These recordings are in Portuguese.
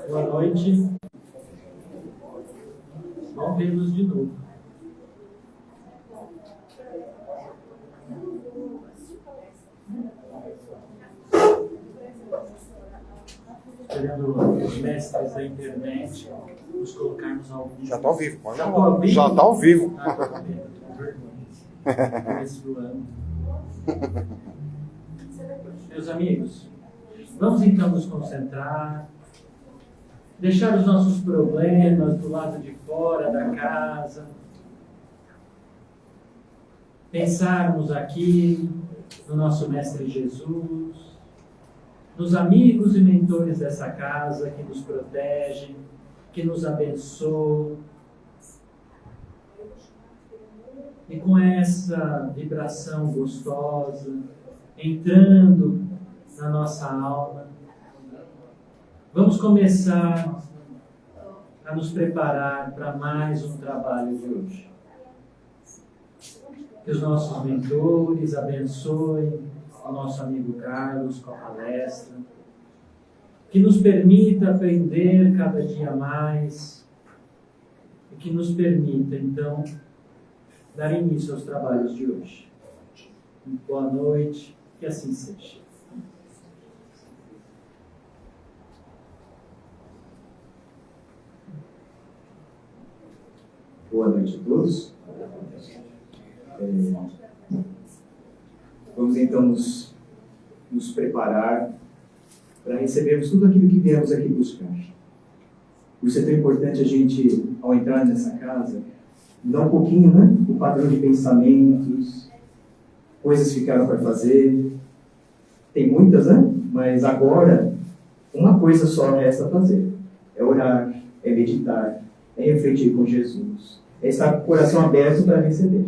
Boa noite. Vamos vê-los de novo. Esperando os mestres da internet nos colocarmos ao vivo. Já está ao vivo, pode Já está ao vivo? Já está ao vivo. Começo do ano. Meus amigos, vamos então nos concentrar, deixar os nossos problemas do lado de fora da casa, pensarmos aqui no nosso Mestre Jesus, nos amigos e mentores dessa casa que nos protegem, que nos abençoam. E com essa vibração gostosa, entrando na nossa alma, vamos começar a nos preparar para mais um trabalho de hoje. Que os nossos mentores abençoem o nosso amigo Carlos com a palestra, que nos permita aprender cada dia mais e que nos permita, então, dar início aos trabalhos de hoje. Boa noite, que assim seja. Boa noite a todos. Vamos então nos preparar para recebermos tudo aquilo que viemos aqui buscar. Por isso é tão importante a gente, ao entrar nessa casa, mudar um pouquinho, né? O padrão de pensamentos, coisas ficaram para fazer. Tem muitas, né? Mas agora, uma coisa só resta fazer. É orar, é meditar, é refletir com Jesus, é estar com o coração aberto para receber.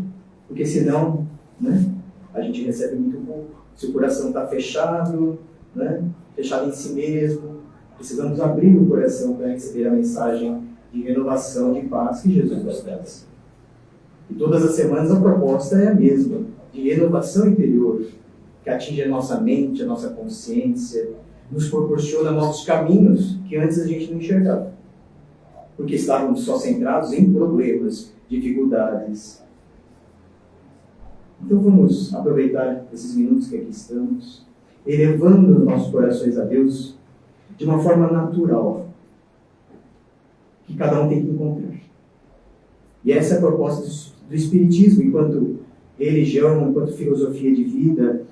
Porque senão, né, a gente recebe muito pouco. Se o coração está fechado, né, fechado em si mesmo, precisamos abrir o coração para receber a mensagem de renovação, de paz que Jesus nos traz. E todas as semanas a proposta é a mesma, de renovação interior, que atinge a nossa mente, a nossa consciência, nos proporciona novos caminhos que antes a gente não enxergava. Porque estávamos só centrados em problemas, dificuldades. Então vamos aproveitar esses minutos que aqui estamos, elevando nossos corações a Deus de uma forma natural, que cada um tem que encontrar. E essa é a proposta do Espiritismo, enquanto religião, enquanto filosofia de vida,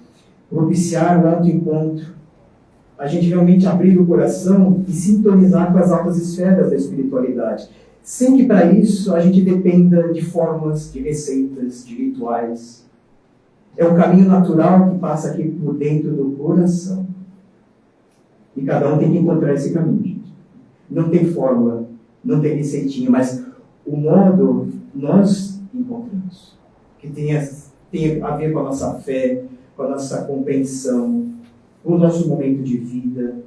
propiciar o autoencontro, a gente realmente abrir o coração e sintonizar com as altas esferas da espiritualidade, sem que para isso a gente dependa de formas, de receitas, de rituais. É um caminho natural que passa aqui por dentro do coração. E cada um tem que encontrar esse caminho, gente. Não tem fórmula, não tem receitinha, mas o modo nós encontramos. Que tem a ver com a nossa fé, com a nossa compreensão, com o nosso momento de vida,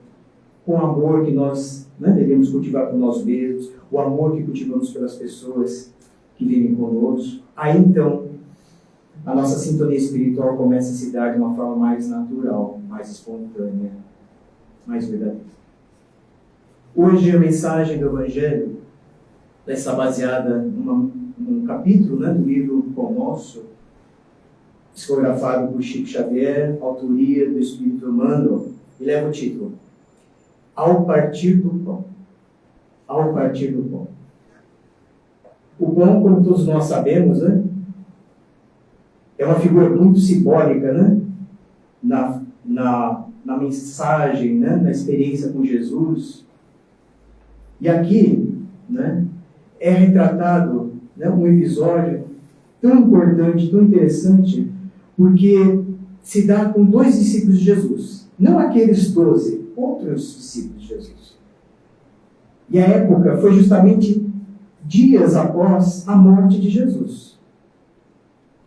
com o amor que nós, né, devemos cultivar por nós mesmos, o amor que cultivamos pelas pessoas que vivem conosco. Aí então, a nossa sintonia espiritual começa a se dar de uma forma mais natural, mais espontânea, mais verdadeira. Hoje a mensagem do Evangelho está baseada num capítulo, né, do livro Pão Nosso, psicografado por Chico Xavier, autoria do Espírito Emmanuel, e leva o título Ao Partir do Pão. Ao Partir do Pão. O pão, como todos nós sabemos, né, é uma figura muito simbólica, né, na mensagem, né, na experiência com Jesus. E aqui, né, é retratado, né, um episódio tão importante, tão interessante, porque se dá com 2 discípulos de Jesus. Não aqueles 12, outros discípulos de Jesus. E a época foi justamente dias após a morte de Jesus.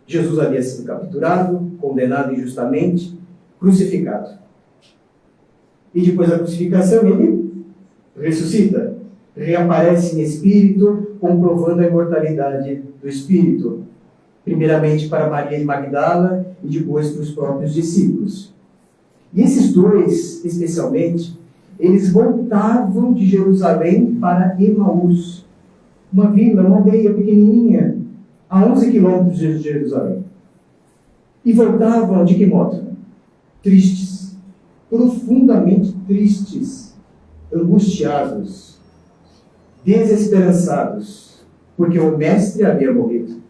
Jesus havia sido capturado, condenado injustamente, crucificado. E depois da crucificação ele ressuscita, reaparece em espírito, comprovando a imortalidade do espírito. Primeiramente para Maria de Magdala e depois para os próprios discípulos. E esses 2, especialmente, eles voltavam de Jerusalém para Emaús, uma vila, uma aldeia pequenininha, a 11 quilômetros de Jerusalém. E voltavam de que modo? Tristes, profundamente tristes, angustiados, desesperançados, porque o mestre havia morrido.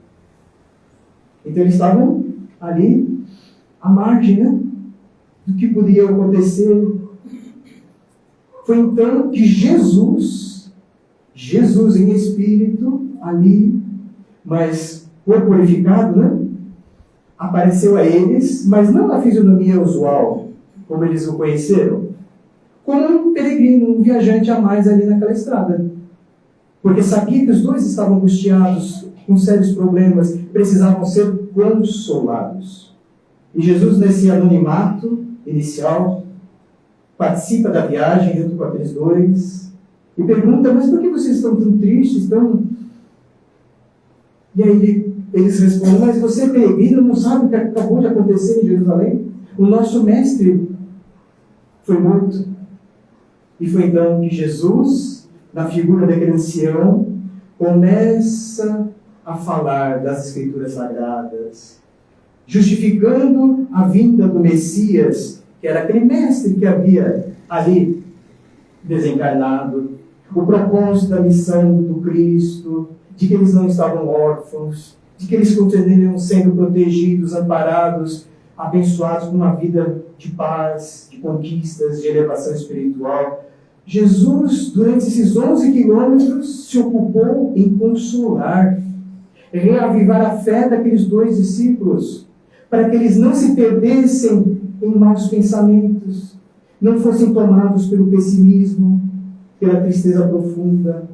Então eles estavam ali, à margem, né, do que podia acontecer. Foi então que Jesus em espírito, ali, mas corporificado, né, apareceu a eles, mas não na fisionomia usual, como eles o conheceram, como um peregrino, um viajante a mais ali naquela estrada. Porque sabia que os dois estavam angustiados, com sérios problemas, precisavam ser consolados. E Jesus, nesse anonimato inicial, participa da viagem junto com aqueles dois e pergunta: mas por que vocês estão tão tristes? E aí eles respondem: mas você, peregrino, não sabe o que acabou de acontecer em Jerusalém? O nosso mestre foi morto. E foi então que Jesus, na figura daquele ancião, começa a falar das Escrituras Sagradas, justificando a vinda do Messias, que era aquele mestre que havia ali desencarnado, o propósito da missão do Cristo, de que eles não estavam órfãos, de que eles continuariam sendo protegidos, amparados, abençoados com uma vida de paz, de conquistas, de elevação espiritual. Jesus, durante esses 11 quilômetros, se ocupou em consolar, reavivar a fé daqueles dois discípulos, para que eles não se perdessem em maus pensamentos, não fossem tomados pelo pessimismo, pela tristeza profunda,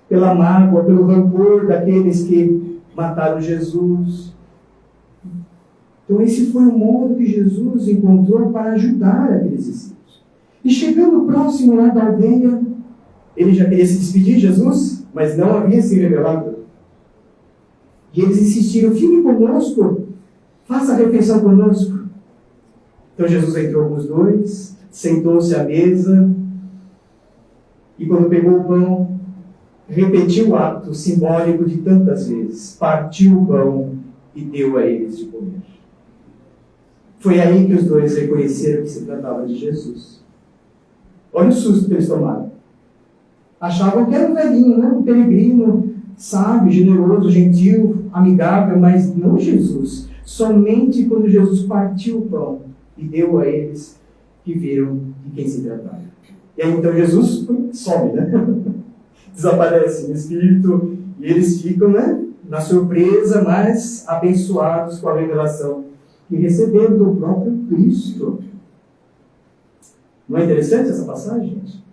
pela mágoa, pelo rancor daqueles que mataram Jesus. Então esse foi o modo que Jesus encontrou para ajudar aqueles discípulos. E chegando próximo lá da aldeia, ele já queria se despedir de Jesus, mas não havia se revelado. E eles insistiram: fique conosco, faça a refeição conosco. Então Jesus entrou com os dois, sentou-se à mesa, e quando pegou o pão, repetiu o ato simbólico de tantas vezes, partiu o pão e deu a eles de comer. Foi aí que os dois reconheceram que se tratava de Jesus. Olha o susto que eles tomaram. Achavam que era um velhinho, né? Um peregrino, sábio, generoso, gentil, amigável, mas não Jesus. Somente quando Jesus partiu o pão e deu a eles que viram de quem se tratava. E aí então Jesus some, né? Desaparece no espírito e eles ficam, né, na surpresa, mas abençoados com a revelação que receberam do próprio Cristo. Não é interessante essa passagem, gente?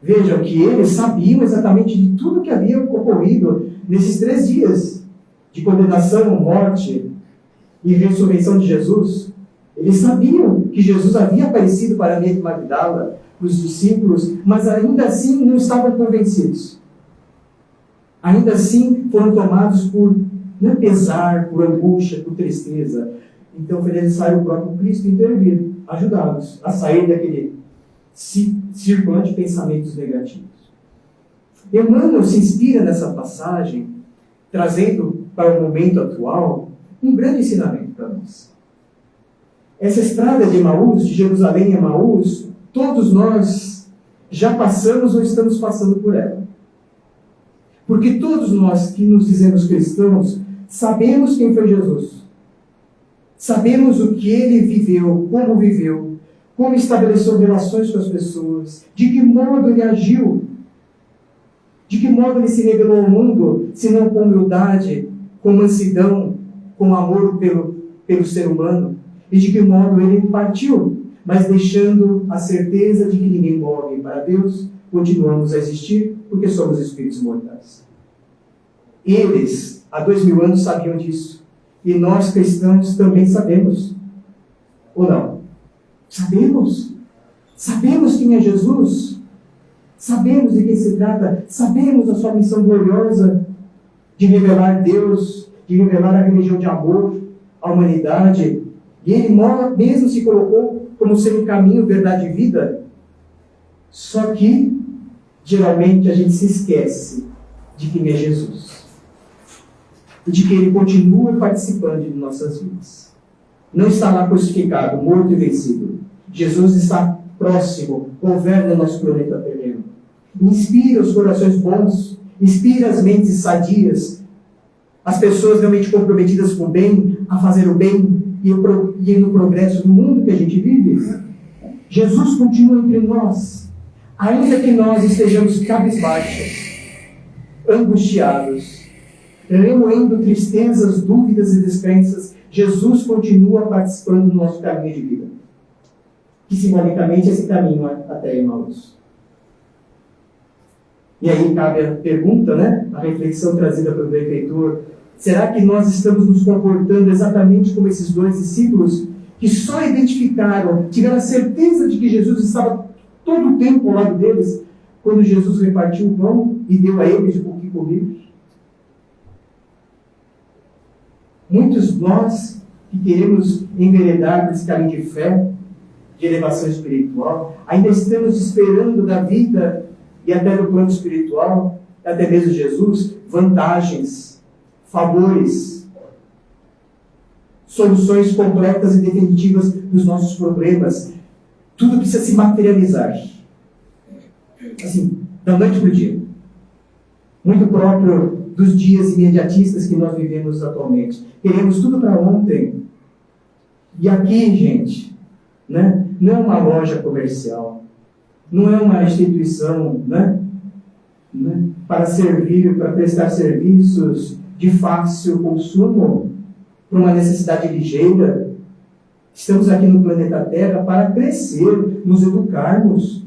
Vejam que eles sabiam exatamente de tudo que havia ocorrido nesses 3 dias de condenação, morte e ressurreição de Jesus. Eles sabiam que Jesus havia aparecido para Maria de Magdala, os discípulos, mas ainda assim não estavam convencidos. Ainda assim foram tomados por pesar, por angústia, por tristeza. Então foi necessário o próprio Cristo intervir, ajudá-los a sair daquele círculo de pensamentos negativos. Emmanuel se inspira nessa passagem, trazendo para o momento atual um grande ensinamento para nós. Essa estrada de Emaús, de Jerusalém a Emaús, todos nós já passamos ou estamos passando por ela. Porque todos nós que nos dizemos cristãos, sabemos quem foi Jesus. Sabemos o que ele viveu, como estabeleceu relações com as pessoas, de que modo ele agiu, de que modo ele se revelou ao mundo, se não com humildade, com mansidão, com amor pelo ser humano, e de que modo ele partiu, mas deixando a certeza de que ninguém morre para Deus, continuamos a existir porque somos espíritos mortais. Eles, há 2000 anos, sabiam disso. E nós, cristãos, também sabemos. Ou não? Sabemos. Sabemos quem é Jesus. Sabemos de quem se trata. Sabemos a sua missão gloriosa de revelar Deus, de revelar a religião de amor, a humanidade. E ele mesmo se colocou como sendo caminho, verdade e vida. Só que, geralmente, a gente se esquece de quem é Jesus. E de que Ele continua participando de nossas vidas. Não está lá crucificado, morto e vencido. Jesus está próximo, governa o nosso planeta terreno. Inspira os corações bons, inspira as mentes sadias, as pessoas realmente comprometidas com o bem, a fazer o bem e no progresso do mundo que a gente vive. Jesus continua entre nós, ainda que nós estejamos cabisbaixos, angustiados, remoendo tristezas, dúvidas e descrenças. Jesus continua participando do nosso caminho de vida, que simbolicamente é esse caminho até Emaús. E aí cabe a pergunta, a reflexão trazida pelo benfeitor: será que nós estamos nos comportando exatamente como esses dois discípulos que só identificaram, tiveram a certeza de que Jesus estava todo o tempo ao lado deles, quando Jesus repartiu o pão e deu a eles o que comer? Muitos de nós que queremos enveredar por esse caminho de fé, de elevação espiritual, ainda estamos esperando da vida e até do plano espiritual, até mesmo Jesus, vantagens, favores, soluções completas e definitivas dos nossos problemas. Tudo precisa se materializar. Assim, da noite para o dia. Muito próprio dos dias imediatistas que nós vivemos atualmente. Queremos tudo para ontem. E aqui, gente, não é uma loja comercial, não é uma instituição para servir, para prestar serviços de fácil consumo, por uma necessidade ligeira. Estamos aqui no planeta Terra para crescer, nos educarmos,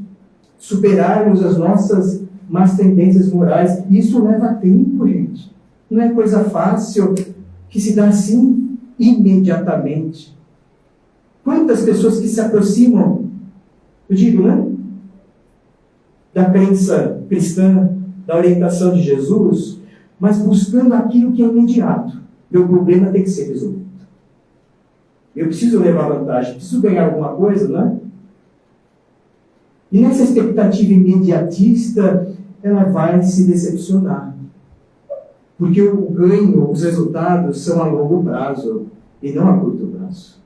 superarmos as nossas más tendências morais. E isso leva tempo, gente. Não é coisa fácil que se dá assim imediatamente. Quantas pessoas que se aproximam, eu digo, da crença cristã, da orientação de Jesus, mas buscando aquilo que é imediato. Meu problema tem que ser resolvido. Eu preciso levar vantagem, preciso ganhar alguma coisa, E nessa expectativa imediatista, ela vai se decepcionar. Porque o ganho, os resultados são a longo prazo e não a curto prazo.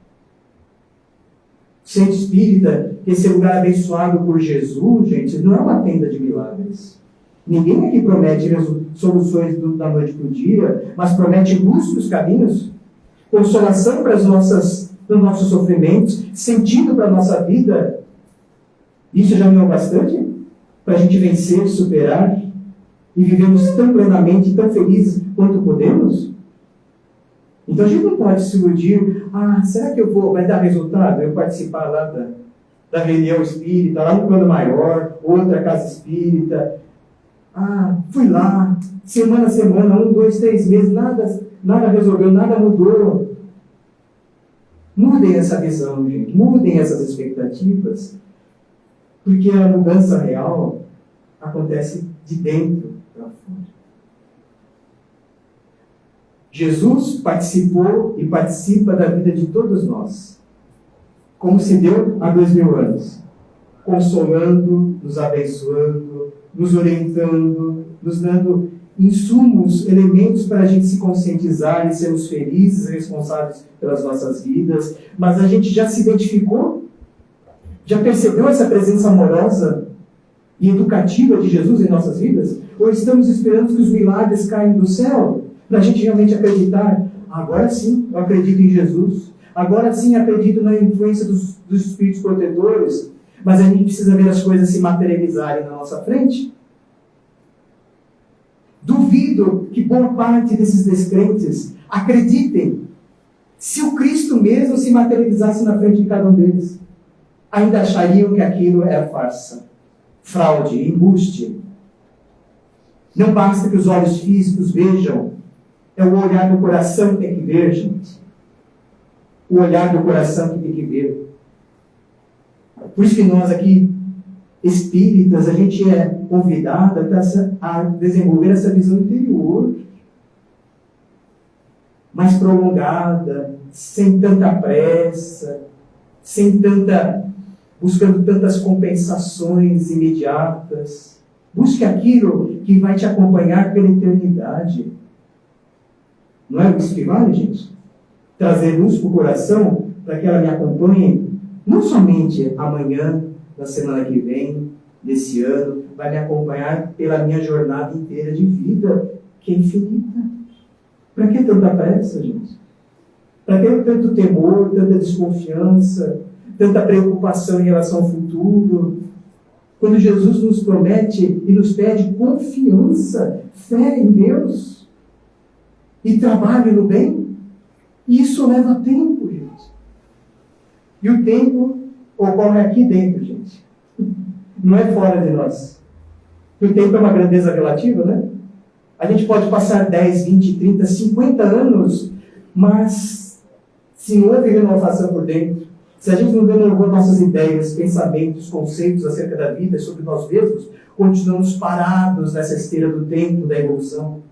O centro espírita, esse lugar abençoado por Jesus, gente, não é uma tenda de milagres. Ninguém aqui promete soluções da noite para o dia, mas promete luz para os caminhos, consolação para os nossos sofrimentos, sentido para a nossa vida. Isso já não é o bastante para a gente vencer, superar e vivermos tão plenamente, tão felizes quanto podemos? Então a gente não pode se iludir. Será que vai dar resultado eu participar lá da reunião espírita, lá no plano maior, outra casa espírita? Fui lá, semana a semana, 1, 2, 3 meses, nada resolveu, nada mudou. Mudem essa visão, gente, mudem essas expectativas, porque a mudança real acontece de dentro para fora. Jesus participou e participa da vida de todos nós, como se deu há 2000 anos, consolando, nos abençoando, nos orientando, nos dando insumos, elementos para a gente se conscientizar e sermos felizes, responsáveis pelas nossas vidas. Mas a gente já se identificou? Já percebeu essa presença amorosa e educativa de Jesus em nossas vidas? Ou estamos esperando que os milagres caem do céu para a gente realmente acreditar? Agora sim, eu acredito em Jesus. Agora sim, acredito na influência dos espíritos protetores. Mas a gente precisa ver as coisas se materializarem na nossa frente. Duvido que boa parte desses descrentes acreditem se o Cristo mesmo se materializasse na frente de cada um deles. Ainda achariam que aquilo era farsa, fraude, embuste. Não basta que os olhos físicos vejam, é o olhar do coração que tem que ver, gente. O olhar do coração que tem que ver. Por isso que nós aqui, espíritas, a gente é convidado a desenvolver essa visão interior, mais prolongada, sem tanta pressa, sem tanta buscando tantas compensações imediatas. Busque aquilo que vai te acompanhar pela eternidade. Não é isso que vale, gente? Trazer luz para o coração para que ela me acompanhe, não somente amanhã, na semana que vem, desse ano, vai me acompanhar pela minha jornada inteira de vida, que é infinita. Para que tanta pressa, gente? Para que tanto temor, tanta desconfiança, tanta preocupação em relação ao futuro? Quando Jesus nos promete e nos pede confiança, fé em Deus e trabalho no bem, isso leva tempo, gente. E o tempo ocorre aqui dentro, gente. Não é fora de nós. E o tempo é uma grandeza relativa, né? A gente pode passar 10, 20, 30, 50 anos, mas se não houve renovação por dentro, se a gente não renovou nossas ideias, pensamentos, conceitos acerca da vida, sobre nós mesmos, continuamos parados nessa esteira do tempo, da evolução.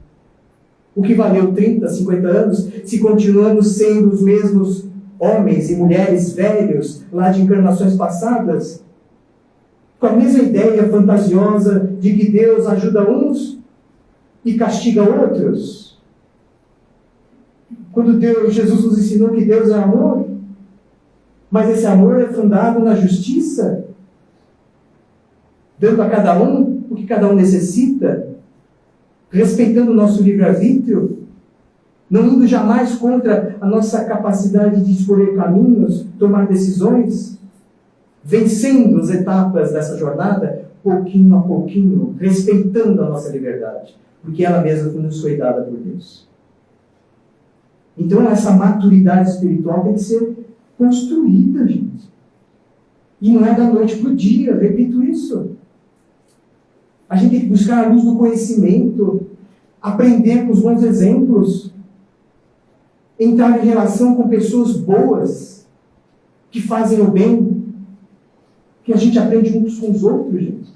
O que valeu 30, 50 anos, se continuamos sendo os mesmos homens e mulheres velhos, lá de encarnações passadas, com a mesma ideia fantasiosa de que Deus ajuda uns e castiga outros? Quando Jesus nos ensinou que Deus é amor, mas esse amor é fundado na justiça, dando a cada um o que cada um necessita, respeitando o nosso livre-arbítrio, não indo jamais contra a nossa capacidade de escolher caminhos, tomar decisões, vencendo as etapas dessa jornada, pouquinho a pouquinho, respeitando a nossa liberdade, porque ela mesma nos foi dada por Deus. Então essa maturidade espiritual tem que ser construída, gente. E não é da noite para o dia, repito isso. A gente tem que buscar a luz do conhecimento, aprender com os bons exemplos, entrar em relação com pessoas boas, que fazem o bem, que a gente aprende uns com os outros, gente.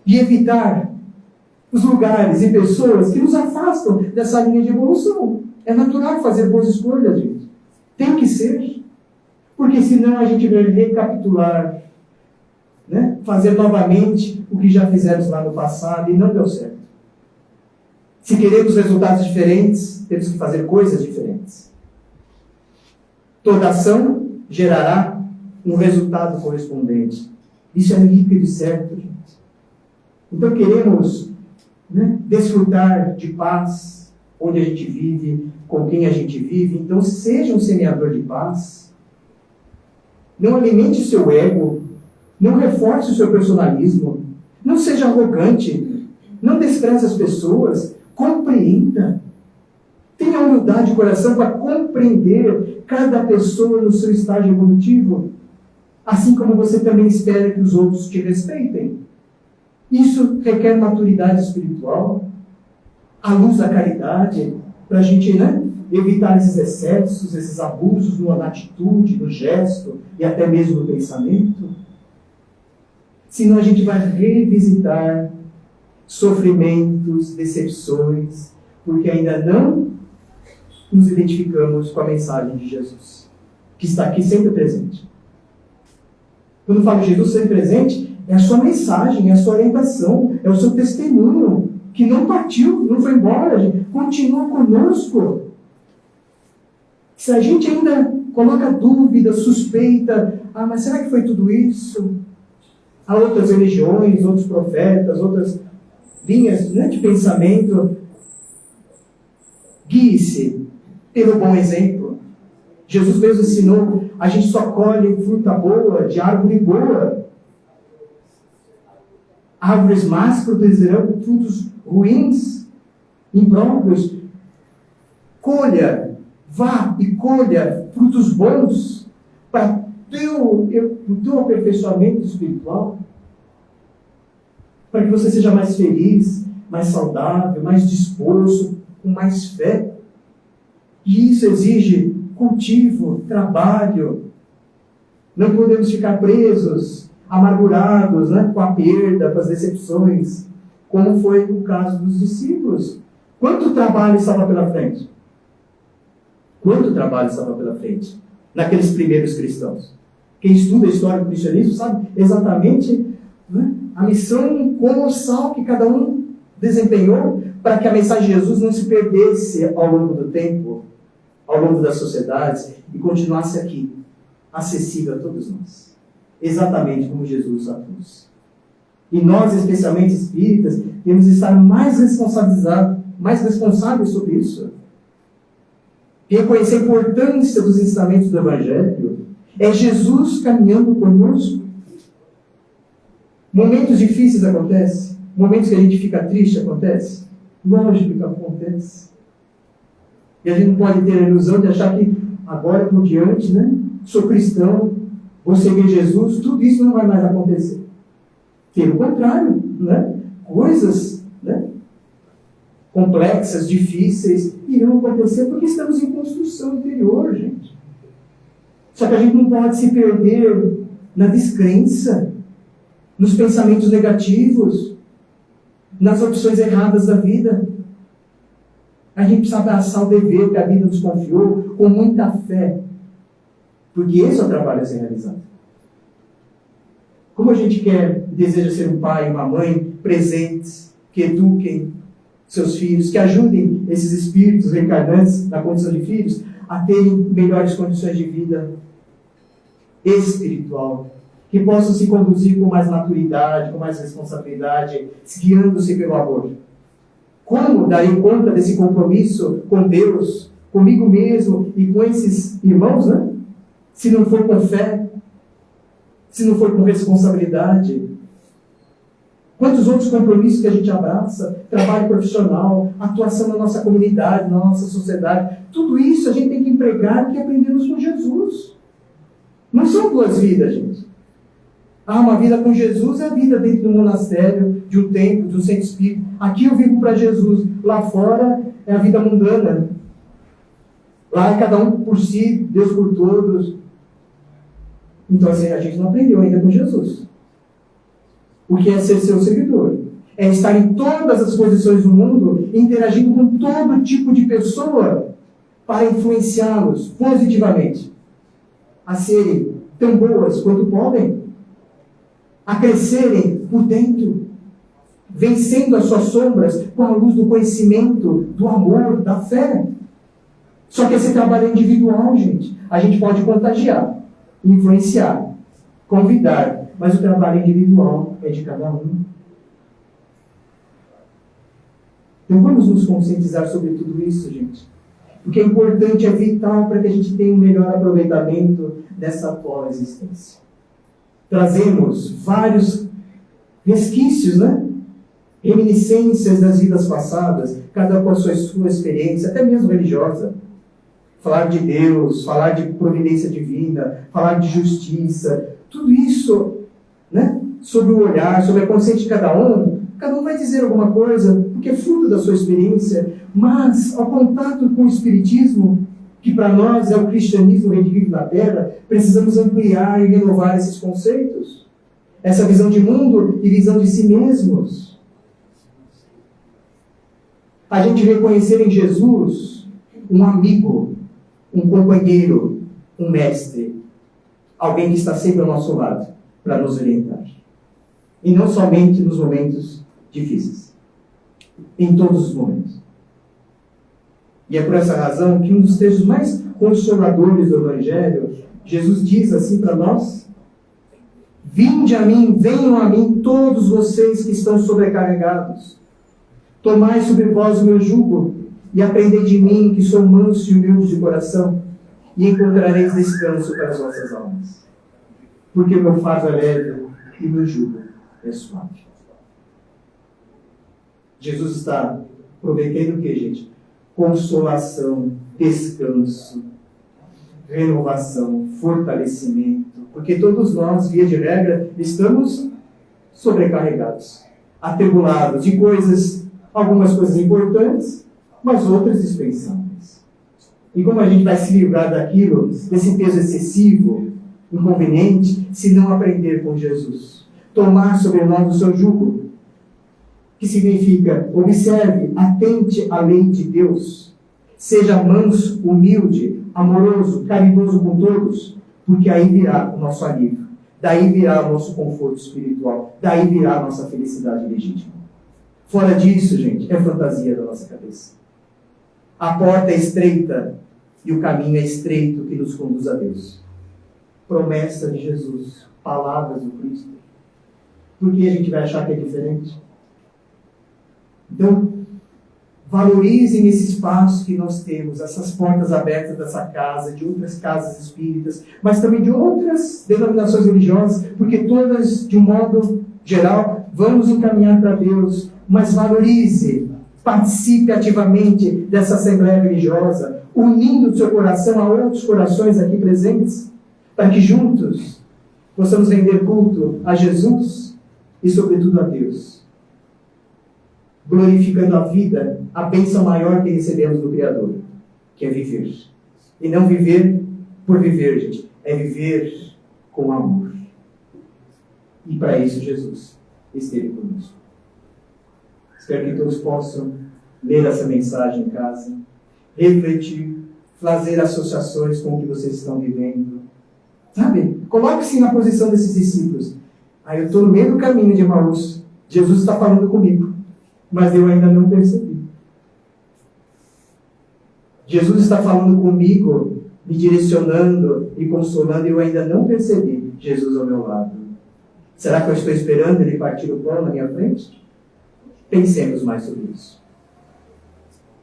E evitar os lugares e pessoas que nos afastam dessa linha de evolução. É natural fazer boas escolhas, gente. Tem que ser. Porque senão a gente vai recapitular, né? Fazer novamente o que já fizemos lá no passado e não deu certo. Se queremos resultados diferentes, temos que fazer coisas diferentes. Toda ação gerará um resultado correspondente. Isso é líquido e certo, gente. Então queremos, né, desfrutar de paz onde a gente vive, com quem a gente vive. Então seja um semeador de paz. Não alimente o seu ego, não reforce o seu personalismo, não seja arrogante, não despreze as pessoas, compreenda. Tenha humildade de coração para compreender cada pessoa no seu estágio evolutivo, assim como você também espera que os outros te respeitem. Isso requer maturidade espiritual, a luz da caridade, para a gente, né, evitar esses excessos, esses abusos na atitude, no gesto e até mesmo no pensamento. Senão a gente vai revisitar sofrimentos, decepções, porque ainda não nos identificamos com a mensagem de Jesus, que está aqui sempre presente. Quando eu falo Jesus sempre presente, é a sua mensagem, é a sua orientação, é o seu testemunho, que não partiu, não foi embora, continua conosco. Se a gente ainda coloca dúvida, suspeita, mas será que foi tudo isso? Há outras religiões, outros profetas, outras linhas, né, de pensamento. Guie-se pelo bom exemplo. Jesus mesmo ensinou, a gente só colhe fruta boa de árvore boa. Árvores más produzirão frutos ruins, impróprios. Vá e colha frutos bons para o teu aperfeiçoamento espiritual, para que você seja mais feliz, mais saudável, mais disposto, com mais fé. E isso exige cultivo, trabalho. Não podemos ficar presos, amargurados, né, com a perda, com as decepções, como foi o caso dos discípulos. Quanto trabalho estava pela frente? Quanto trabalho estava pela frente naqueles primeiros cristãos? Quem estuda a história do cristianismo sabe exatamente, né, a missão colossal que cada um desempenhou para que a mensagem de Jesus não se perdesse ao longo do tempo, ao longo das sociedades, e continuasse aqui, acessível a todos nós. Exatamente como Jesus a todos. E nós, especialmente espíritas, temos de estar mais responsáveis sobre isso. Reconhecer a importância dos ensinamentos do Evangelho. É Jesus caminhando conosco. Momentos difíceis acontecem. Momentos que a gente fica triste acontecem. Lógico que acontece. E a gente não pode ter a ilusão de achar que agora por diante, né, sou cristão, vou seguir Jesus, tudo isso não vai mais acontecer. Pelo contrário, né, coisas, né, complexas, difíceis, irão acontecer porque estamos em construção interior, gente. Só que a gente não pode se perder na descrença, nos pensamentos negativos, nas opções erradas da vida. A gente precisa abraçar o dever que a vida nos confiou com muita fé, porque esse é o trabalho a ser realizado. Como a gente quer e deseja ser um pai e uma mãe presentes, que eduquem seus filhos, que ajudem esses espíritos reencarnantes na condição de filhos a terem melhores condições de vida espiritual, que possam se conduzir com mais maturidade, com mais responsabilidade, guiando-se pelo amor. Como darei conta desse compromisso com Deus, comigo mesmo e com esses irmãos, né? Se não for com fé, se não for com responsabilidade? Quantos outros compromissos que a gente abraça? Trabalho profissional, atuação na nossa comunidade, na nossa sociedade. Tudo isso a gente tem que empregar o que aprendemos com Jesus. Não são duas vidas, gente. Uma vida com Jesus é a vida dentro de um monastério, de um templo, de um centro espírita. Aqui eu vivo para Jesus. Lá fora é a vida mundana. Lá é cada um por si, Deus por todos. Então assim, a gente não aprendeu ainda com Jesus. O que é ser seu seguidor? É estar em todas as posições do mundo, interagindo com todo tipo de pessoa para influenciá-los positivamente a serem tão boas quanto podem, a crescerem por dentro, vencendo as suas sombras com a luz do conhecimento, do amor, da fé. Só que esse trabalho é individual, gente. A gente pode contagiar, influenciar, convidar, mas o trabalho individual é de cada um. Então vamos nos conscientizar sobre tudo isso, gente. Porque é importante, é vital para que a gente tenha um melhor aproveitamento dessa atual existência. Trazemos vários resquícios, né? Reminiscências das vidas passadas, cada com a sua experiência, até mesmo religiosa. Falar de Deus, falar de providência divina, falar de justiça, tudo isso, né? Sobre o olhar, sobre a consciência de cada um vai dizer alguma coisa, porque é fruto da sua experiência, mas ao contato com o Espiritismo, que para nós é o cristianismo redivivo na Terra, precisamos ampliar e renovar esses conceitos, essa visão de mundo e visão de si mesmos. A gente reconhecer em Jesus um amigo, um companheiro, um mestre, alguém que está sempre ao nosso lado para nos orientar. E não somente nos momentos difíceis, em todos os momentos. E é por essa razão que um dos textos mais consoladores do Evangelho, Jesus diz assim para nós: vinde a mim, venham a mim todos vocês que estão sobrecarregados, tomai sobre vós o meu jugo e aprendei de mim, que sou manso e humilde de coração, e encontrareis descanso para as vossas almas. Porque o meu fardo é leve e o meu jugo é suave. Jesus está prometendo o que, gente? Consolação, descanso, renovação, fortalecimento. Porque todos nós, via de regra, estamos sobrecarregados, atribulados de coisas, algumas coisas importantes, mas outras dispensáveis. E como a gente vai se livrar daquilo, desse peso excessivo, inconveniente, se não aprender com Jesus? Tomar sobre nós o seu jugo, que significa, observe, atente à lei de Deus, seja manso, humilde, amoroso, caridoso com todos, porque aí virá o nosso alívio, daí virá o nosso conforto espiritual, daí virá a nossa felicidade legítima. Fora disso, gente, é fantasia da nossa cabeça. A porta é estreita e o caminho é estreito que nos conduz a Deus. Promessa de Jesus, palavras do Cristo. Por que a gente vai achar que é diferente? Então, valorizem esse espaço que nós temos, essas portas abertas dessa casa, de outras casas espíritas, mas também de outras denominações religiosas, porque todas, de um modo geral, vamos encaminhar para Deus, mas valorize, participe ativamente dessa assembleia religiosa, unindo o seu coração a outros corações aqui presentes, para que juntos possamos render culto a Jesus e, sobretudo, a Deus, glorificando a vida, a bênção maior que recebemos do Criador, que é viver. E não viver por viver, gente, é viver com amor. E para isso Jesus esteve conosco. Espero que todos possam ler essa mensagem em casa, refletir, fazer associações com o que vocês estão vivendo. Sabe? Coloque-se na posição desses discípulos. Eu estou no meio do caminho de Emaús. Jesus está falando comigo, mas eu ainda não percebi. Jesus está falando comigo, me direcionando e consolando, e eu ainda não percebi Jesus ao meu lado. Será que eu estou esperando ele partir o pão na minha frente? Pensemos mais sobre isso.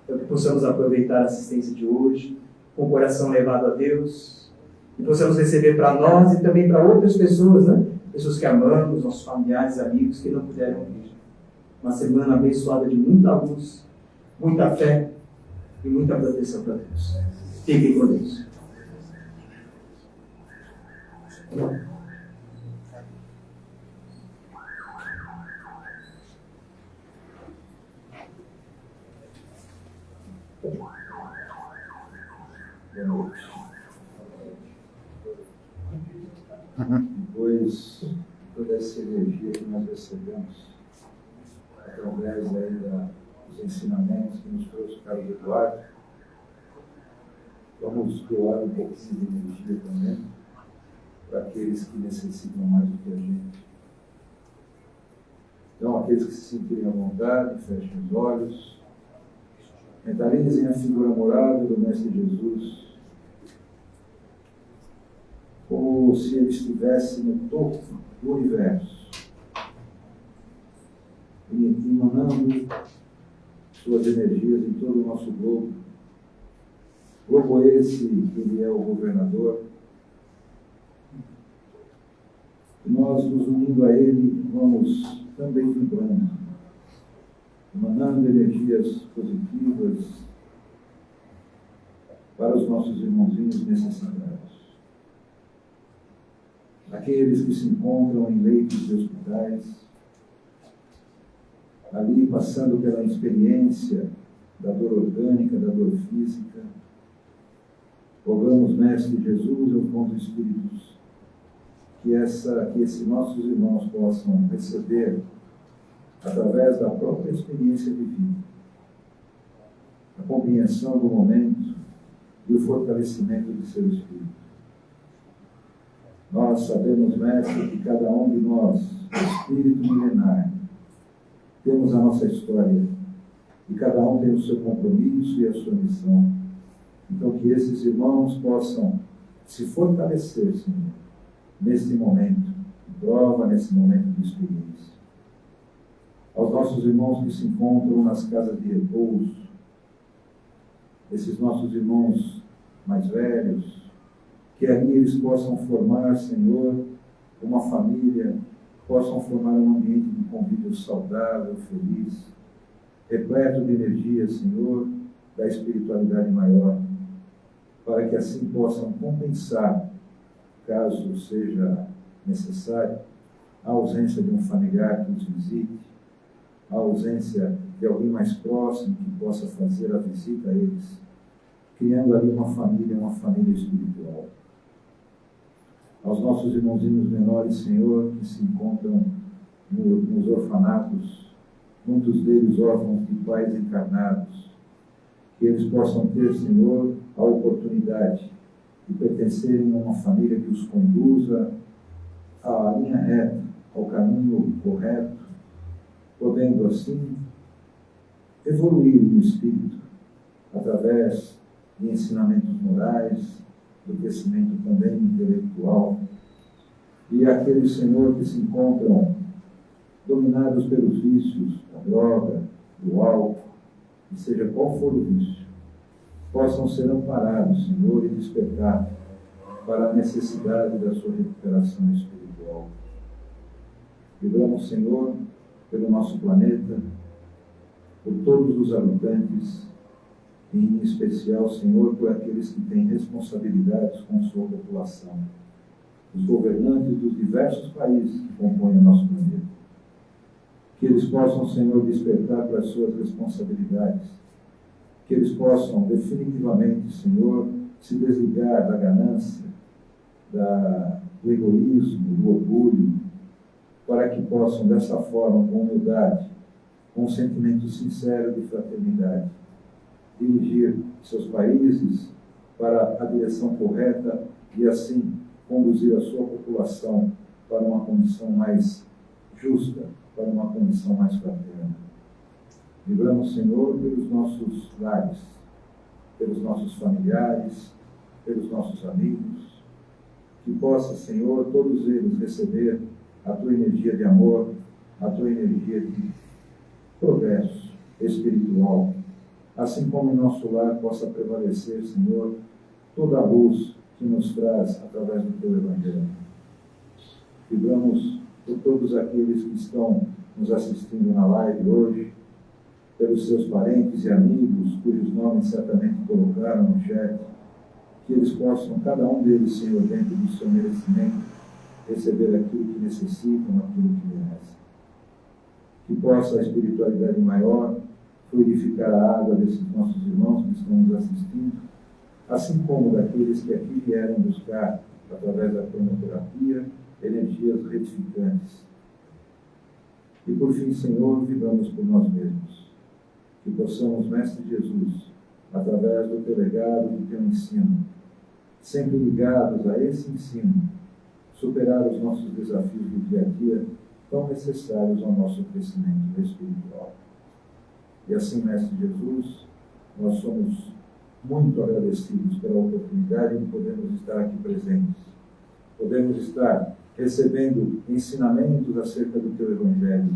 Para que possamos aproveitar a assistência de hoje, com o coração levado a Deus, e possamos receber para nós e também para outras pessoas, né? Pessoas que amamos, nossos familiares, amigos que não puderam vir. Uma semana abençoada de muita luz, muita fé e muita proteção para Deus. Fiquem com Deus. Depois de toda essa energia que nós recebemos através aí dos ensinamentos que nos trouxe o Carlos Eduardo, vamos doar um pouquinho de energia também para aqueles que necessitam mais do que a gente. Então, aqueles que se sentirem à vontade, fechem os olhos, mentalizem a figura amorável do Mestre Jesus, como se ele estivesse no topo do universo, emanando suas energias em todo o nosso globo. Globo esse que ele é o governador. E nós, nos unindo a ele, vamos também vibrando, emanando energias positivas para os nossos irmãozinhos necessitados. Aqueles que se encontram em leitos de hospitais, ali passando pela experiência da dor orgânica, da dor física. Rogamos, Mestre Jesus, aos bons espíritos, que esses nossos irmãos possam receber, através da própria experiência vivida, a compreensão do momento e o fortalecimento de seu espírito. Nós sabemos, Mestre, que cada um de nós, espírito milenar, temos a nossa história e cada um tem o seu compromisso e a sua missão. Então, que esses irmãos possam se fortalecer, Senhor, neste momento de prova, nesse momento de experiência. Aos nossos irmãos que se encontram nas casas de repouso, esses nossos irmãos mais velhos, que ali eles possam formar, Senhor, uma família, possam formar um ambiente de convívio saudável, feliz, repleto de energia, Senhor, da espiritualidade maior, para que assim possam compensar, caso seja necessário, a ausência de um familiar que os visite, a ausência de alguém mais próximo que possa fazer a visita a eles, criando ali uma família espiritual. Aos nossos irmãozinhos menores, Senhor, que se encontram nos orfanatos, muitos deles órfãos de pais encarnados, que eles possam ter, Senhor, a oportunidade de pertencerem a uma família que os conduza à linha reta, ao caminho correto, podendo assim evoluir no espírito através de ensinamentos morais, do crescimento também intelectual. E aqueles, Senhor, que se encontram dominados pelos vícios, da droga, do álcool, e seja qual for o vício, possam ser amparados, Senhor, e despertar para a necessidade da sua recuperação espiritual. Vibramos, Senhor, pelo nosso planeta, por todos os habitantes, e em especial, Senhor, por aqueles que têm responsabilidades com sua população, os governantes dos diversos países que compõem o nosso planeta. Que eles possam, Senhor, despertar para as suas responsabilidades, que eles possam definitivamente, Senhor, se desligar da ganância, do egoísmo, do orgulho, para que possam, dessa forma, com humildade, com um sentimento sincero de fraternidade, dirigir seus países para a direção correta e, assim, conduzir a sua população para uma condição mais justa, para uma condição mais fraterna. Vibramos, Senhor, pelos nossos lares, pelos nossos familiares, pelos nossos amigos, que possa, Senhor, todos eles receber a Tua energia de amor, a Tua energia de progresso espiritual, assim como em nosso lar possa prevalecer, Senhor, toda a luz que nos traz através do Teu Evangelho. Vibramos por todos aqueles que estão nos assistindo na live hoje, pelos seus parentes e amigos, cujos nomes certamente colocaram no chat, que eles possam, cada um deles, Senhor, dentro do seu merecimento, receber aquilo que necessitam, aquilo que merecem. Que possa a espiritualidade maior fluidificar a água desses nossos irmãos que estão nos assistindo, assim como daqueles que aqui vieram buscar, através da cromoterapia, energias retificantes. E por fim, Senhor, vivamos por nós mesmos. Que possamos, Mestre Jesus, através do Teu legado, do Teu ensino, sempre ligados a esse ensino, superar os nossos desafios do dia a dia, tão necessários ao nosso crescimento espiritual. E assim, Mestre Jesus, nós somos muito agradecidos pela oportunidade de podermos estar aqui presentes. Podemos estar recebendo ensinamentos acerca do Teu Evangelho.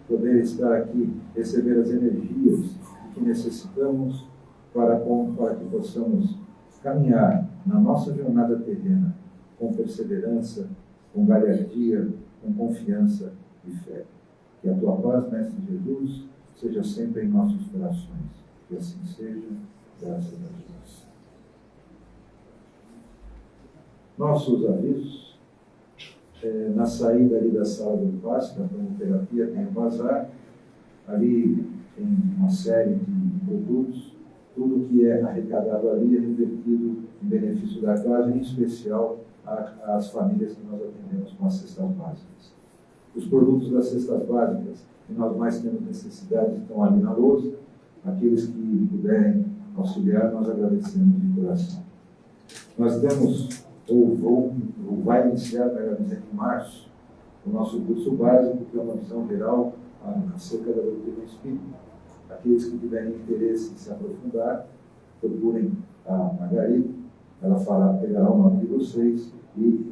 Poder estar aqui, receber as energias que necessitamos para que possamos caminhar na nossa jornada terrena com perseverança, com galhardia, com confiança e fé. Que a Tua paz, Mestre Jesus, seja sempre em nossos corações. Que assim seja, graças a Deus. Nossos avisos. Na saída ali da sala do passe, da cromoterapia, tem o bazar. Ali tem uma série de produtos. Tudo que é arrecadado ali é revertido em benefício da casa, em especial às famílias que nós atendemos com as cestas básicas. Os produtos das cestas básicas que nós mais temos necessidade estão ali na lousa. Aqueles que puderem auxiliar, nós agradecemos de coração. Nós temos, ou vai iniciar, melhor dizendo, em março, o nosso curso básico, que é uma visão geral acerca da doutrina espírita. Aqueles que tiverem interesse em se aprofundar, procurem a Margarida, ela pegará o nome de vocês e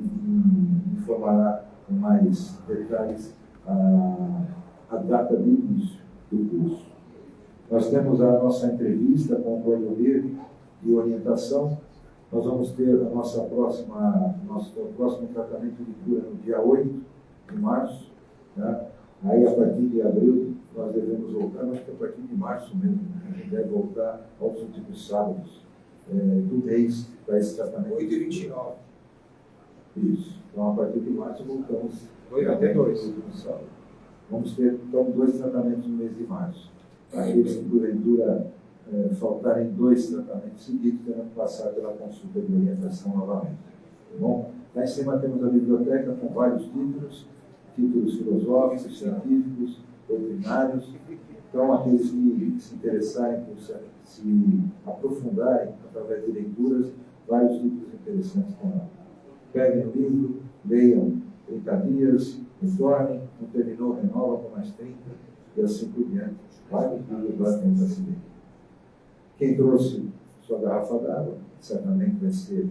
informará com mais detalhes a data de início do curso. Nós temos a nossa entrevista com o Clodomir de orientação. Nós vamos ter nosso próximo tratamento de cura no dia 8 de março. Tá? Aí, a partir de abril, nós devemos voltar, acho que a partir de março mesmo, a gente deve voltar aos últimos sábados do mês para esse tratamento. 8 e 29. Isso. Então, a partir de março, voltamos. 8 até 2. Vamos ter, então, 2 tratamentos no mês de março. Aqueles que, porventura, faltarem 2 tratamentos seguidos, terão que passar pela consulta de orientação novamente. Tá bom? Lá em cima temos a biblioteca com vários títulos filosóficos, científicos, doutrinários. Então, aqueles que se interessarem por se aprofundarem através de leituras, vários livros interessantes com ela. Peguem o livro, leiam 30 dias, retornem, não terminou, renova com mais 30, e assim por diante. Vários livros lá tem para se ler. Quem trouxe sua garrafa d'água, certamente vai ser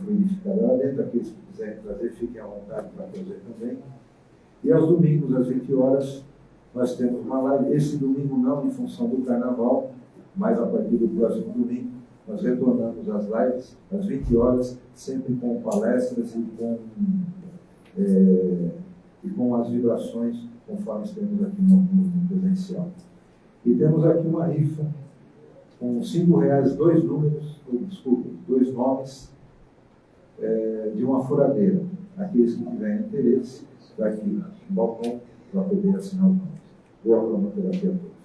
fluidificada lá dentro. Aqueles que quiserem trazer, fiquem à vontade para trazer também. E aos domingos, às 20 horas, nós temos uma live. Esse domingo não, em função do carnaval, mas a partir do próximo domingo, nós retornamos às lives, às 20 horas, sempre com palestras e com as vibrações, conforme temos aqui no presencial. E temos aqui uma rifa, com R$5, dois nomes de uma furadeira. Aqueles que tiverem interesse, daqui no balcão, para poder assinar os nomes. Boa cromoterapia a todos.